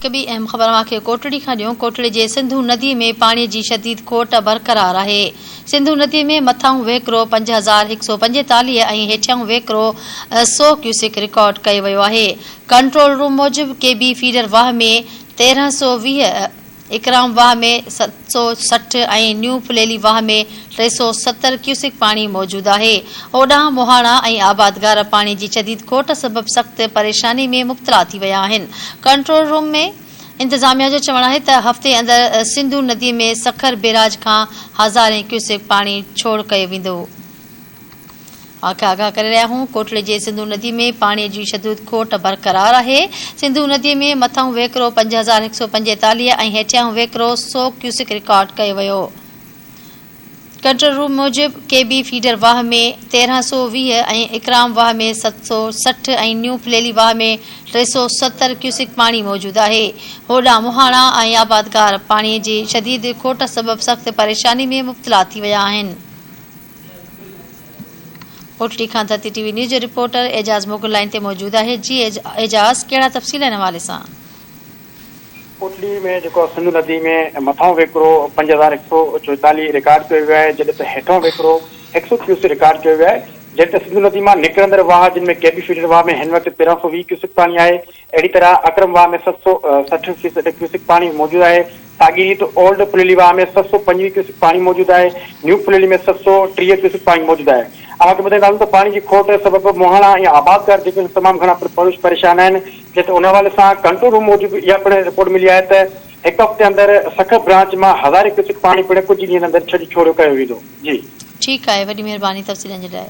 कभी अहम खबर कोटड़ी का ॾियूं। कोटड़ी के सिंधु नदी में पानी की शदीद खोट बरकरार है। सिंधु नदी में मथां वेकरो 5145 ऐं हेठियां वेकरो 100 क्यूसिक रिकॉर्ड कयो वियो आहे। कंट्रोल रूम मूजिब केबी फीडर वाह में 1320, इकराम वाह में 760 ऐं न्यू फुलेली वाह में 370 क्यूसिक पानी मौजूद है। ओॾांहुं मोहाणा ऐं आबादगार पानी की शदीद खोट सबब सख्त परेशानी में मुब्तला थी विया आहिनि। कंट्रोल रूम में इंतजामिया जो चवण है त हफ़्ते अंदर सिंधु नदी में सखर बैराज का 1000 क्यूसेक पानी छोड़ कयो वेंदो। आगाह करे रहा हूँ। कोटड़ी के सिंधु नदी में पानी की शदीद खोट बरकरार है। सिंधु नदी में मथां वेकरो 5145 ऐं हेठियां वेकरो 100 क्यूसिक रिकॉर्ड कयो वियो। कंट्रोल रूम मूजिब केबी फीडर वाह में 1320 ऐं इकराम वाह में 760 ऐं न्यू फुलेली वाह में 370 क्यूसिक पानी मौजूद है। होॾांहुं मोहाणा ऐं आबादगार पानी की शदीद खोट सबब सख्त परेशानी में मुब्तला थी विया आहिनि। कोटड़ी खां धरती टीवी न्यूज़ जो रिपोर्टर एजाज मोगल लाइन ते मौजूद है। जी एजाज, कहिड़ा तफ़सील इन हवाले सां? कोटड़ी में जो सिंधु नदी में मथां वेकरो 5144 रिकॉर्ड किया वियो है, जॾहिं त हेठां वेकरो 100 क्यूसेक रिकॉर्ड किया वियो है। जॾहिं त सिंधु नदी में निकिरंदड़ वाह जिनमें केबी फीडर वाह में हिन वक्त 1320 क्यूसेक पानी है। अड़ी तरह अकरम वाह में 760 क्यूसेक पानी मौजूद है। साॻी रीत ओल्ड फुलेली वाह में 725 क्यूसेक पानी मौजूद है। न्यू फुलेली में 730 क्यूसेक पानी मौजूद है। अवांखे ॿुधाईंदासीं त पानी की खोट सबब मोहाणा ऐं आबादगार जेके तमाम घणा परेशान आहिनि। जैसे उन हवाले से कंट्रोल रूम मूजिब यह पिण रिपोर्ट मिली है त एक हफ़्ते अंदर सखर ब्रांच में 1000 क्यूसेक पानी पिण कुछ ॾींहंनि अंदर छोड़ियो कयो वेंदो। जी ठीक है, वॾी मेहरबानी तफ़सीलनि जे लाइ।